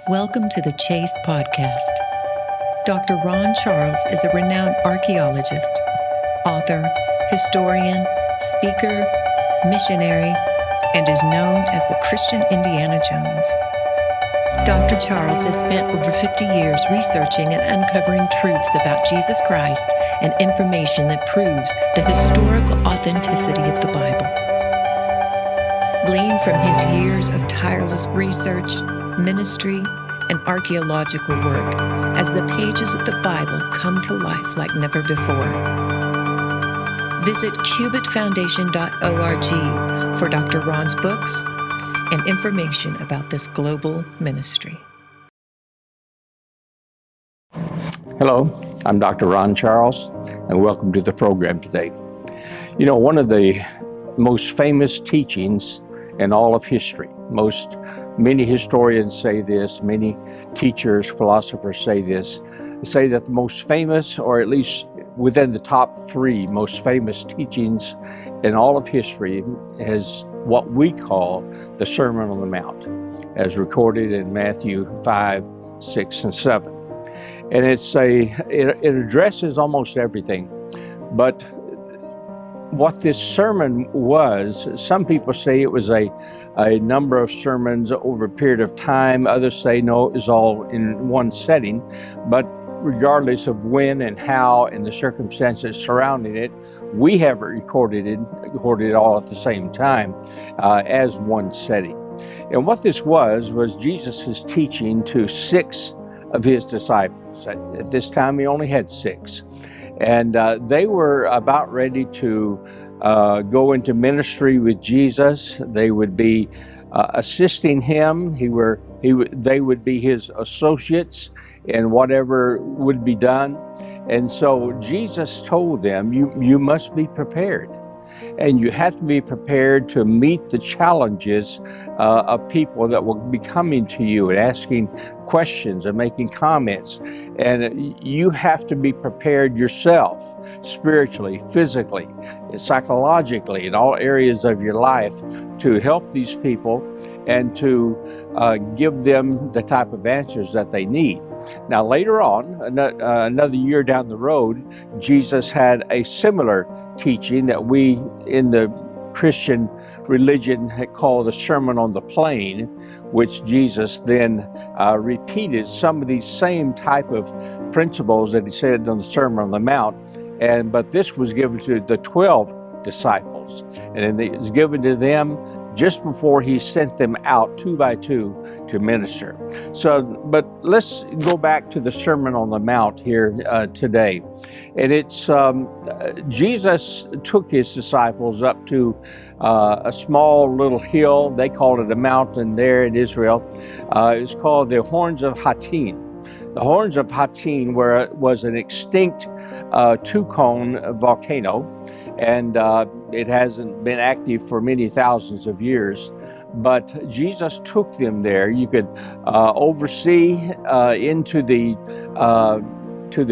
Welcome to the Chase Podcast. Dr. Ron Charles is a renowned archaeologist, author, historian, speaker, missionary, and is known as the Christian Indiana Jones. Dr. Charles has spent over 50 years researching and uncovering truths about Jesus Christ and information that proves the historical authenticity of the Bible. Gleaned from his years of tireless research, ministry, and archaeological work as the pages of the Bible come to life like never before. Visit cubitfoundation.org for Dr. Ron's books and information about this global ministry. Hello, I'm Dr. Ron Charles, and welcome to the program today. You know, one of the most famous teachings in all of history, many historians say this, many teachers, philosophers say this, say that the most famous, or at least within the top three most famous teachings in all of history, is what we call the Sermon on the Mount, as recorded in Matthew 5, 6, and 7. And it addresses almost everything. But what this sermon was, some people say it was a number of sermons over a period of time. Others say no, it was all in one setting. But regardless of when and how and the circumstances surrounding it, we have recorded it all at the same time as one setting. And what this was Jesus' teaching to 6 of his disciples. At this time, he only had 6. And they were about ready to go into ministry with Jesus. They would be assisting him. They would be his associates in whatever would be done. And so Jesus told them, you must be prepared. And you have to be prepared to meet the challenges of people that will be coming to you and asking questions and making comments. And you have to be prepared yourself, spiritually, physically, psychologically, in all areas of your life, to help these people and to give them the type of answers that they need. Now, later on, another year down the road, Jesus had a similar teaching that we in the Christian religion call the Sermon on the Plain, which Jesus then repeated some of these same type of principles that he said on the Sermon on the Mount, but this was given to the 12 disciples, and it was given to them just before he sent them out 2 by 2 to minister. But let's go back to the Sermon on the Mount here today. And it's Jesus took his disciples up to a small little hill. They called it a mountain there in Israel. It's called the Horns of Hattin. The Horns of Hattin was an extinct two-cone volcano, and it hasn't been active for many thousands of years. But Jesus took them there. You could oversee into the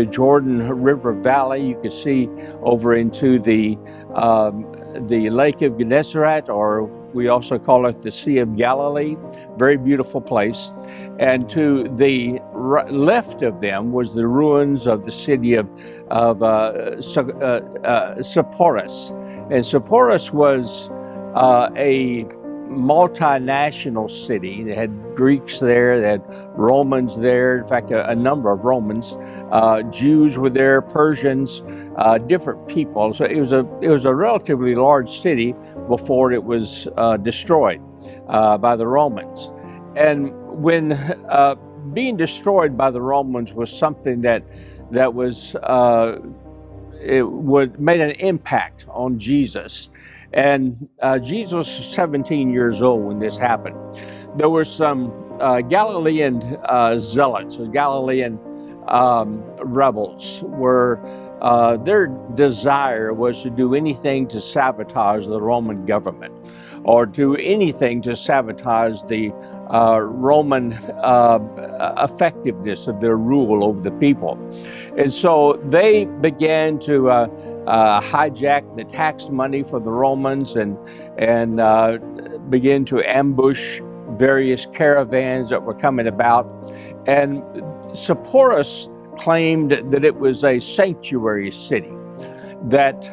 Jordan River Valley. You could see over into the Lake of Gennesaret, or we also call it the Sea of Galilee. Very beautiful place. And to the left of them was the ruins of the city of Sepphoris. And Sepphoris was a multinational city. They had Greeks there, they had Romans there, in fact, a number of Romans. Jews were there, Persians, different people. So it was a relatively large city before it was destroyed by the Romans. And when being destroyed by the Romans was something that was made an impact on Jesus. And Jesus was 17 years old when this happened. There were some Galilean zealots, Galilean rebels, where their desire was to do anything to sabotage the Roman government, or do anything to sabotage the Roman effectiveness of their rule over the people. And so they began to hijack the tax money for the Romans and begin to ambush various caravans that were coming about. And Sepphoris claimed that it was a sanctuary city, that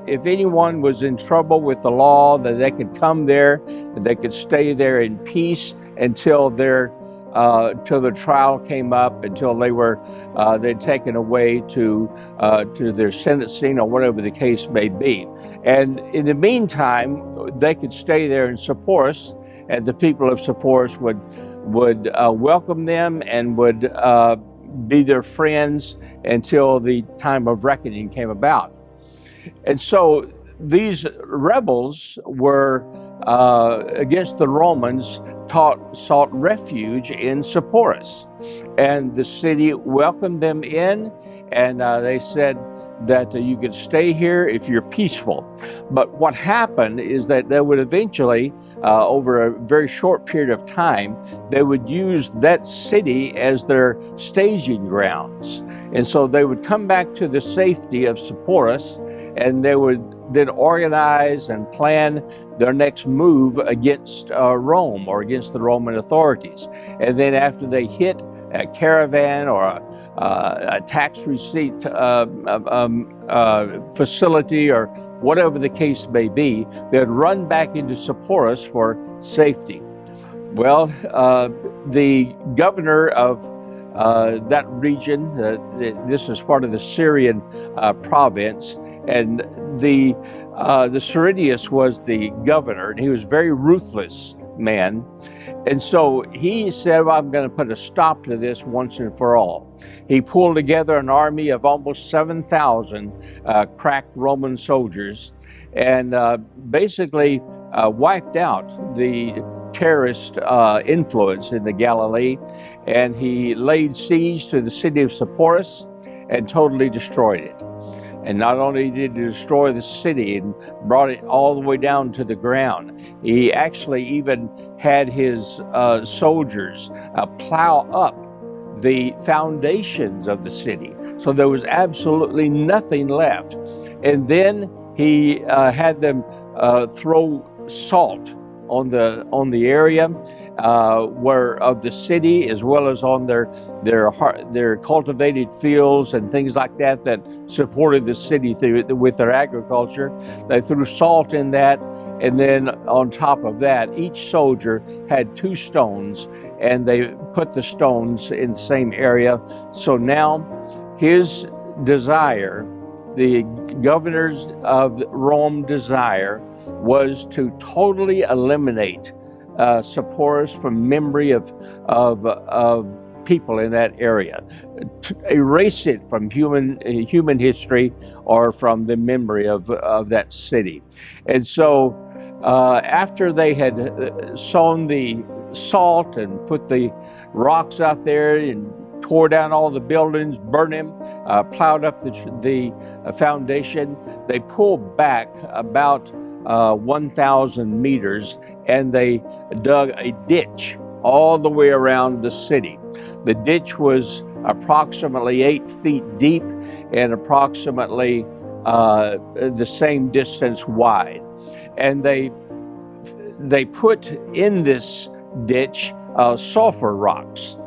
if anyone was in trouble with the law, that they could come there, and they could stay there in peace until till the trial came up, until they were they'd taken away to their sentencing or whatever the case may be. And in the meantime, they could stay there in Sepphoris, and the people of Sepphoris would welcome them and would be their friends until the time of reckoning came about. And so these rebels were against the Romans, sought refuge in Sepphoris, and the city welcomed them in, and they said that you could stay here if you're peaceful. But what happened is that they would eventually, over a very short period of time, they would use that city as their staging grounds. And so they would come back to the safety of Sepphoris, and they would then organize and plan their next move against Rome or against the Roman authorities. And then after they hit a caravan or a tax receipt facility or whatever the case may be, they'd run back into Sepphoris for safety. Well, the governor of that region, this is part of the Syrian province, and the Cyrenius was the governor, and he was a very ruthless man. And so he said, well, I'm going to put a stop to this once and for all. He pulled together an army of almost 7,000 crack Roman soldiers and basically wiped out the terrorist influence in the Galilee, and he laid siege to the city of Sepphoris and totally destroyed it. And not only did he destroy the city and brought it all the way down to the ground, he actually even had his soldiers plow up the foundations of the city. So there was absolutely nothing left. And then he had them throw salt on the area where of the city, as well as on their cultivated fields and things like that supported the city with their agriculture. They threw salt in that, and then on top of that, each soldier had 2 stones, and they put the stones in the same area. So now his desire, the governors of Rome desire, was to totally eliminate Sepphoris from memory of people in that area, to erase it from human history or from the memory of that city. And so after they had sown the salt and put the rocks out there and tore down all the buildings, burned them, plowed up the foundation, they pulled back about 1,000 meters, and they dug a ditch all the way around the city. The ditch was approximately 8 feet deep and approximately the same distance wide. And they put in this ditch sulfur rocks,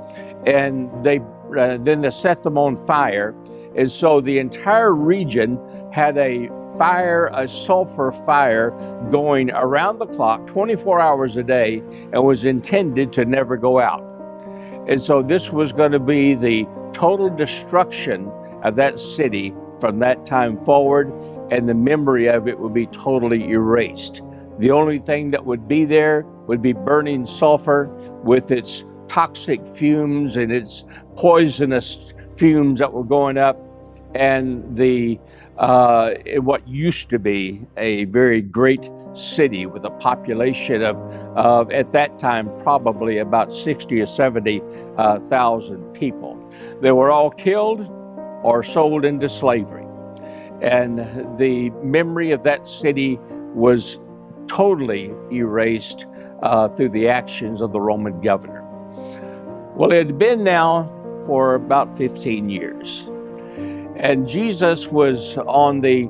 and then they set them on fire. And so the entire region had a sulfur fire going around the clock, 24 hours a day, and was intended to never go out. And so this was going to be the total destruction of that city from that time forward, and the memory of it would be totally erased. The only thing that would be there would be burning sulfur with its toxic fumes and its poisonous fumes that were going up, and what used to be a very great city with a population of at that time probably about 60 or 70,000 people. They were all killed or sold into slavery, and the memory of that city was totally erased through the actions of the Roman governor. Well, it had been now for about 15 years. And Jesus was on the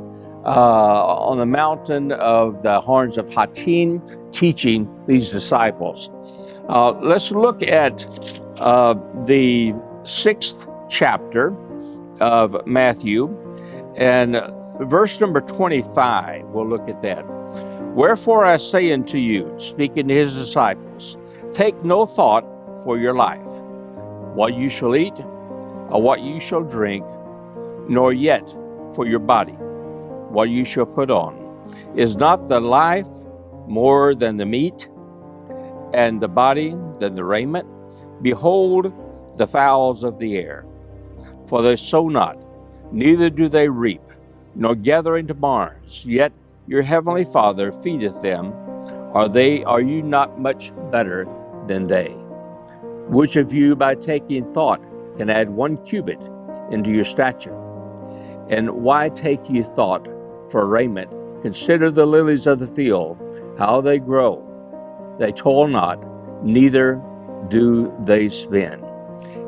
mountain of the Horns of Hattin teaching these disciples. Let's look at the 6th chapter of Matthew, and verse number 25. We'll look at that. Wherefore I say unto you, speaking to his disciples, take no thought for your life, what you shall eat, or what you shall drink, nor yet for your body, what you shall put on. Is not the life more than the meat, and the body than the raiment? Behold the fowls of the air, for they sow not, neither do they reap, nor gather into barns, yet your heavenly Father feedeth them. Are you not much better than they? Which of you by taking thought can add 1 cubit into your stature? And why take ye thought for raiment? Consider the lilies of the field, how they grow. They toil not, neither do they spin.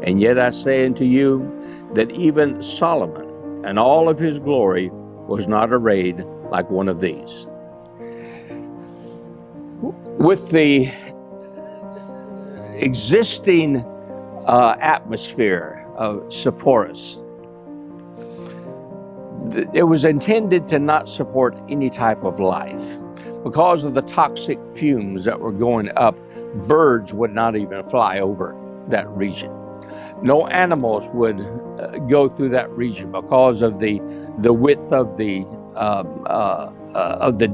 And yet I say unto you that even Solomon in all of his glory was not arrayed like one of these. With the existing atmosphere of Sepphoris, it was intended to not support any type of life. Because of the toxic fumes that were going up, birds would not even fly over that region. No animals would go through that region because of the width of the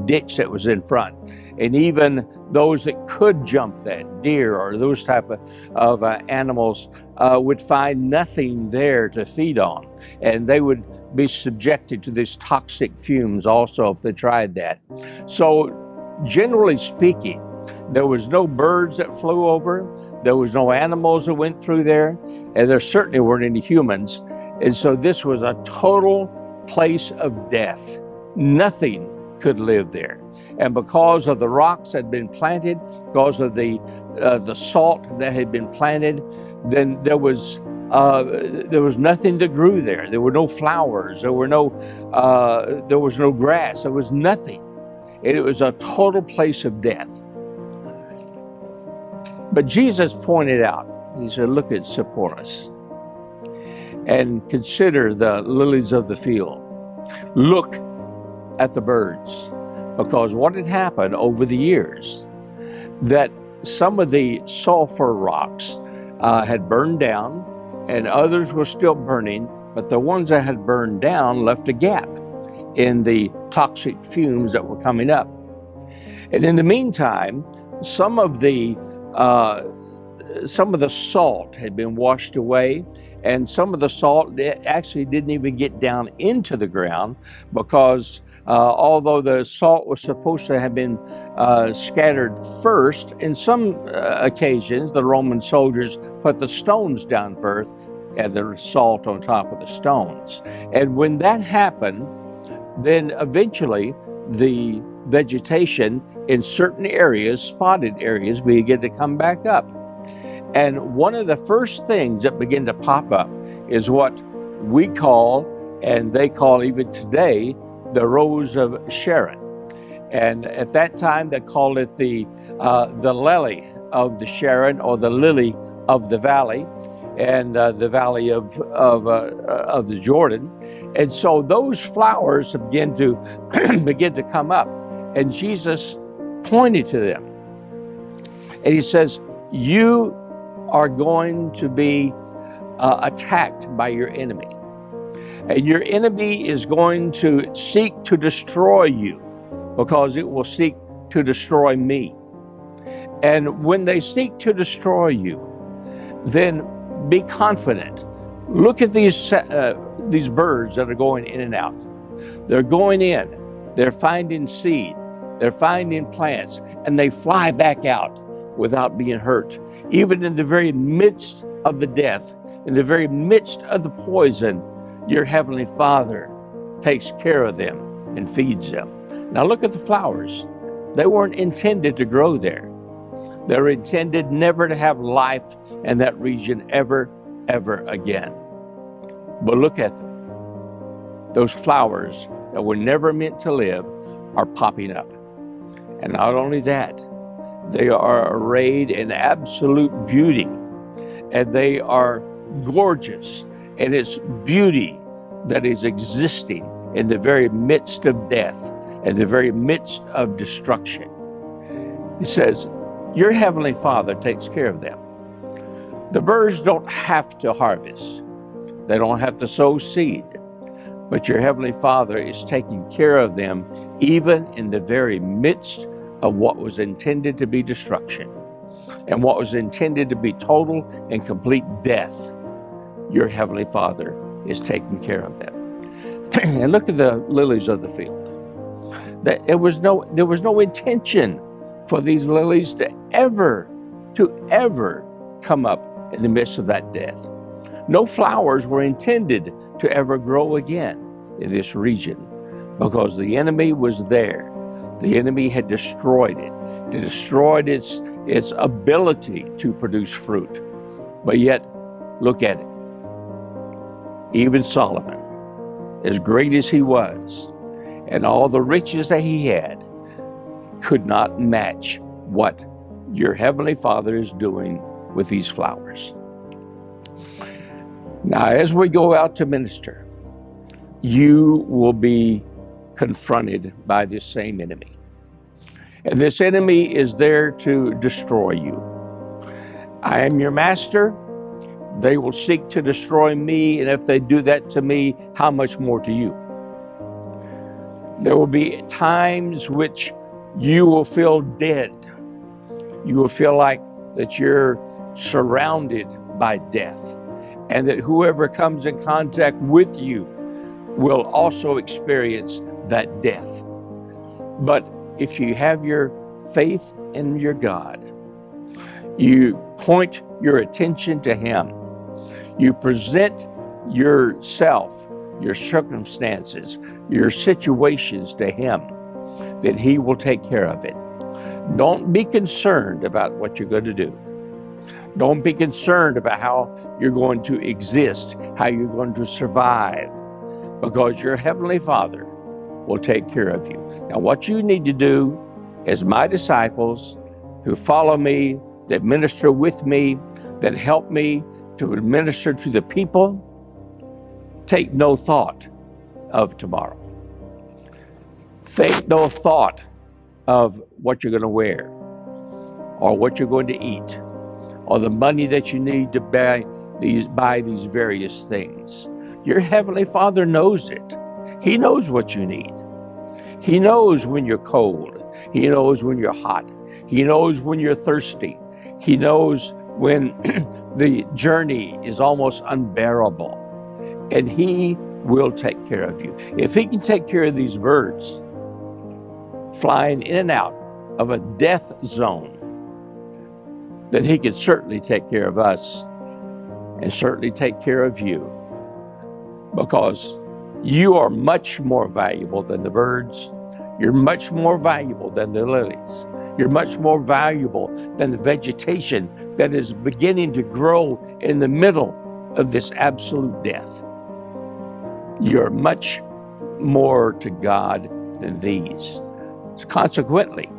ditch that was in front. And even those that could jump that, deer or those type of animals, would find nothing there to feed on. And they would be subjected to these toxic fumes also if they tried that. So generally speaking, there was no birds that flew over, there was no animals that went through there, and there certainly weren't any humans. And so this was a total place of death. Nothing could live there. And because of the rocks that had been planted, because of the salt that had been planted, then there was nothing that grew there. There were no flowers. There was no grass. There was nothing. And it was a total place of death. But Jesus pointed out, he said, look at Sepphoris and consider the lilies of the field. Look at the birds, because what had happened over the years, that some of the sulfur rocks had burned down and others were still burning, but the ones that had burned down left a gap in the toxic fumes that were coming up. And in the meantime, some of the salt had been washed away, and some of the salt actually didn't even get down into the ground, because although the salt was supposed to have been scattered first, in some occasions the Roman soldiers put the stones down first and the salt on top of the stones. And when that happened, then eventually the vegetation in certain areas, spotted areas, began to come back up. And one of the first things that began to pop up is what we call, and they call even today, the Rose of Sharon. And at that time they called it the lily of the Sharon, or the lily of the valley, and the valley of the Jordan. And so those flowers begin to come up, and Jesus pointed to them, and he says, you are going to be attacked by your enemy, and your enemy is going to seek to destroy you, because it will seek to destroy me. And when they seek to destroy you, then be confident. Look at these birds that are going in and out. They're going in, they're finding seed, they're finding plants, and they fly back out without being hurt. Even in the very midst of the death, in the very midst of the poison, your Heavenly Father takes care of them and feeds them. Now look at the flowers. They weren't intended to grow there. They were intended never to have life in that region ever again. But look at them. Those flowers that were never meant to live are popping up. And not only that, They are arrayed in absolute beauty, and they are gorgeous, and it's beauty that is existing in the very midst of death, in the very midst of destruction. He says, your Heavenly Father takes care of them. The birds don't have to harvest. They don't have to sow seed. But your Heavenly Father is taking care of them even in the very midst of what was intended to be destruction and what was intended to be total and complete death. Your Heavenly Father is taking care of them. And look at the lilies of the field. There was no intention for these lilies to ever come up in the midst of that death. No flowers were intended to ever grow again in this region because the enemy was there. The enemy had destroyed it, destroyed its ability to produce fruit. But yet, look at it. Even Solomon, as great as he was, and all the riches that he had, could not match what your Heavenly Father is doing with these flowers. Now, as we go out to minister, you will be confronted by this same enemy. And this enemy is there to destroy you. I am your master. They will seek to destroy me, and if they do that to me, how much more to you? There will be times which you will feel dead. You will feel like that you're surrounded by death, and that whoever comes in contact with you will also experience that death. But if you have your faith in your God, you point your attention to Him, you present yourself, your circumstances, your situations to Him, that He will take care of it. Don't be concerned about what you're going to do. Don't be concerned about how you're going to exist, how you're going to survive, because your Heavenly Father will take care of you. Now, what you need to do as my disciples who follow me, that minister with me, that help me to administer to the people, take no thought of tomorrow. Think no thought of what you're going to wear or what you're going to eat or the money that you need to buy these various things. Your Heavenly Father knows it. He knows what you need. He knows when you're cold. He knows when you're hot. He knows when you're thirsty. He knows when the journey is almost unbearable. And He will take care of you. If He can take care of these birds flying in and out of a death zone, then He can certainly take care of us and certainly take care of you, because you are much more valuable than the birds. You're much more valuable than the lilies. You're much more valuable than the vegetation that is beginning to grow in the middle of this absolute death. You're much more to God than these. Consequently,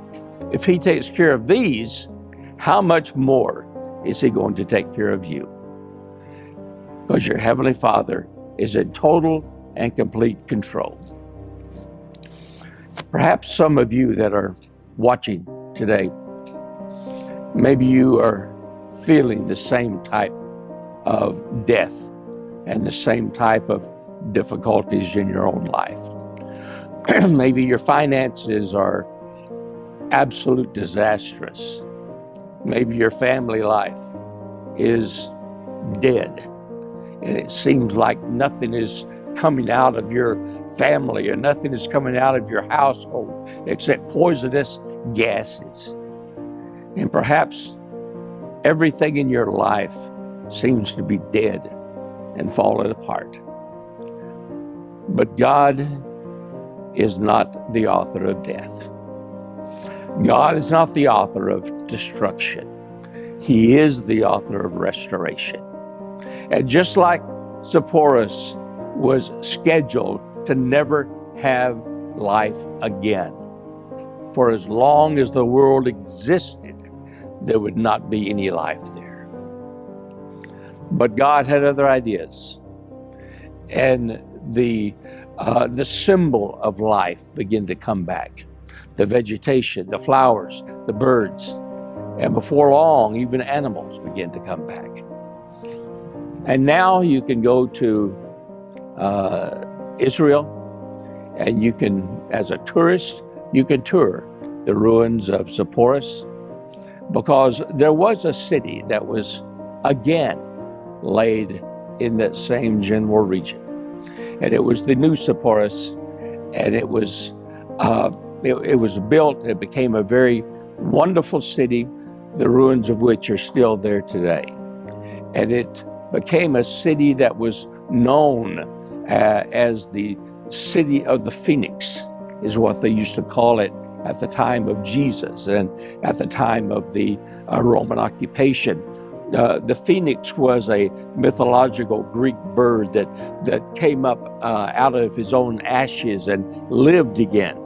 if He takes care of these, how much more is He going to take care of you? Because your Heavenly Father is in total and complete control. Perhaps some of you that are watching today, maybe you are feeling the same type of death and the same type of difficulties in your own life. Maybe your finances are absolute disastrous. Maybe your family life is dead, and it seems like nothing is coming out of your family or nothing is coming out of your household except poisonous gases. And perhaps everything in your life seems to be dead and falling apart. But God is not the author of death. God is not the author of destruction. He is the author of restoration. And just like Zipporus was scheduled to never have life again, for as long as the world existed, there would not be any life there. But God had other ideas. And the symbol of life began to come back. The vegetation, the flowers, the birds, and before long, even animals began to come back. And now you can go to Israel, and you can, as a tourist, you can tour the ruins of Sepphoris, because there was a city that was again laid in that same general region. And it was the new Sepphoris, and it was built, it became a very wonderful city, the ruins of which are still there today. And it became a city that was known as the city of the Phoenix, is what they used to call it at the time of Jesus and at the time of the Roman occupation. The phoenix was a mythological Greek bird that came up out of his own ashes and lived again.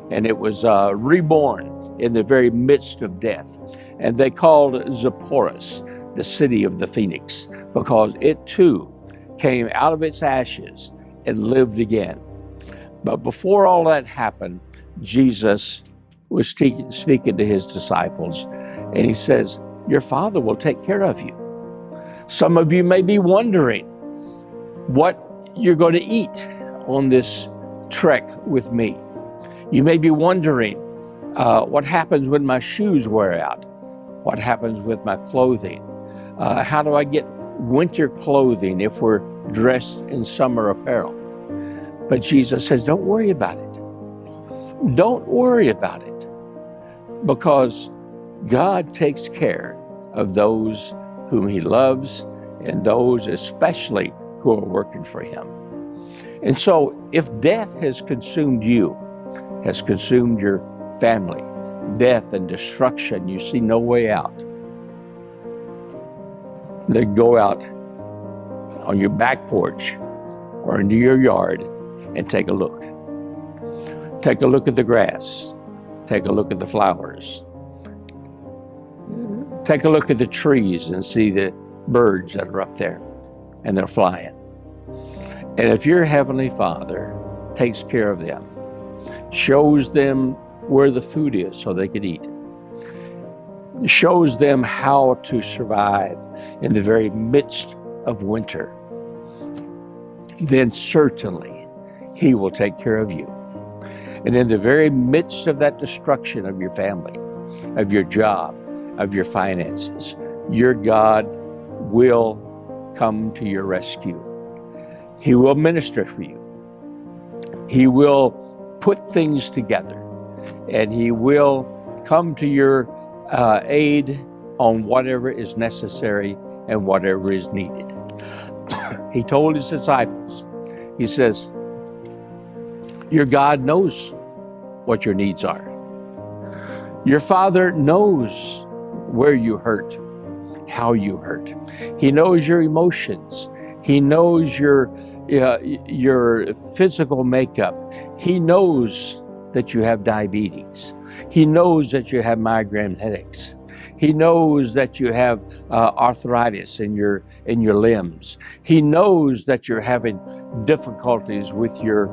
And it was reborn in the very midst of death. And they called Sepphoris the city of the phoenix, because it too came out of its ashes and lived again. But before all that happened, Jesus was speaking to his disciples, and he says, your Father will take care of you. Some of you may be wondering what you're going to eat on this trek with me. You may be wondering what happens when my shoes wear out, what happens with my clothing. How do I get winter clothing if we're dressed in summer apparel? But Jesus says, don't worry about it. Don't worry about it, because God takes care of those whom he loves, and those especially who are working for him. And so if death has consumed you, has consumed your family, death and destruction, you see no way out, then go out on your back porch or into your yard and take a look. Take a look at the grass. Take a look at the flowers. Take a look at the trees and see the birds that are up there, and they're flying. And if your Heavenly Father takes care of them, shows them where the food is so they can eat, shows them how to survive in the very midst of winter, then certainly he will take care of you. And in the very midst of that destruction of your family, of your job, of your finances, your God will come to your rescue. He will minister for you. He will put things together, and he will come to your aid on whatever is necessary and whatever is needed. He told his disciples, he says, your God knows what your needs are. Your Father knows where you hurt, how you hurt. He knows your emotions. He knows your physical makeup. He knows that you have diabetes. He knows that you have migraine headaches. He knows that you have arthritis in your limbs. He knows that you're having difficulties with your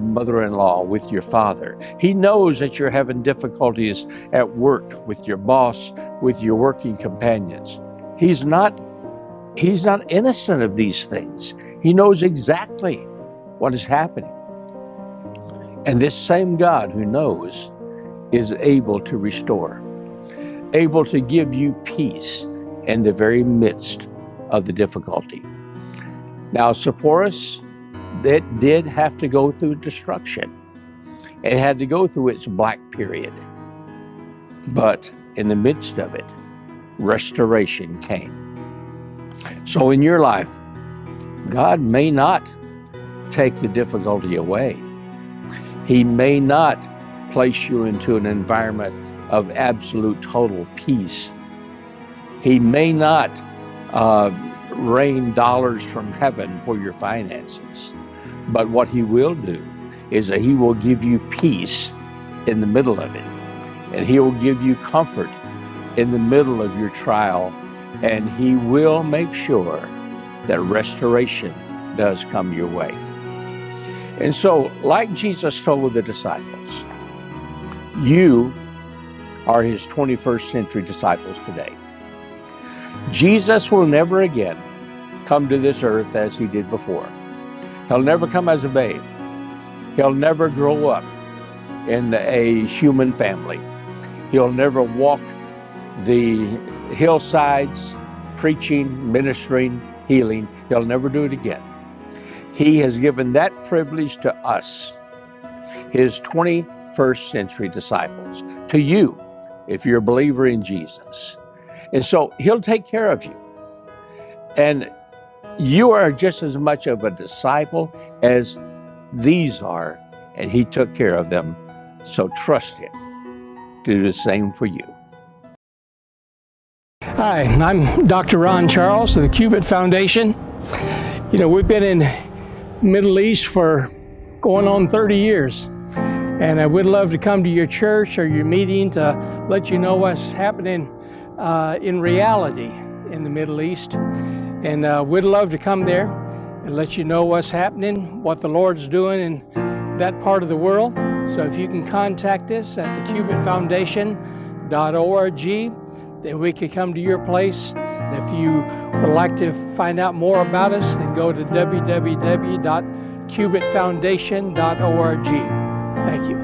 mother-in-law, with your father. He knows that you're having difficulties at work with your boss, with your working companions. He's not innocent of these things. He knows exactly what is happening. And this same God who knows is able to restore, able to give you peace in the very midst of the difficulty. Now, Sepphoris, it did have to go through destruction. It had to go through its black period. But in the midst of it, restoration came. So in your life, God may not take the difficulty away. He may not place you into an environment of absolute total peace. He may not rain dollars from heaven for your finances. But what he will do is that he will give you peace in the middle of it. And he will give you comfort in the middle of your trial, and He will make sure that restoration does come your way. And so, like Jesus told the disciples, you are His 21st century disciples today. Jesus will never again come to this earth as He did before. He'll never come as a babe. He'll never grow up in a human family. He'll never walk the hillsides preaching, ministering, healing. He'll never do it again. He has given that privilege to us, His 21st century disciples, to you, if you're a believer in Jesus. And so He'll take care of you. And you are just as much of a disciple as these are, and He took care of them. So trust Him to do the same for you. Hi, I'm Dr. Ron Charles of the Cubit Foundation. You know, we've been in Middle East for going on 30 years. And I would love to come to your church or your meeting to let you know what's happening in reality in the Middle East. And we'd love to come there and let you know what's happening, what the Lord's doing in that part of the world. So if you can contact us at thecubitfoundation.org, then we could come to your place. And if you would like to find out more about us, then go to www.cubitfoundation.org. Thank you.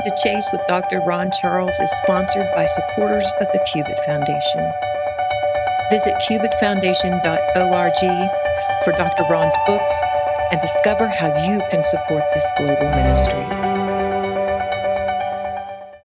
The Chase with Dr. Ron Charles is sponsored by supporters of the Cubit Foundation. Visit cubitfoundation.org for Dr. Ron's books and discover how you can support this global ministry.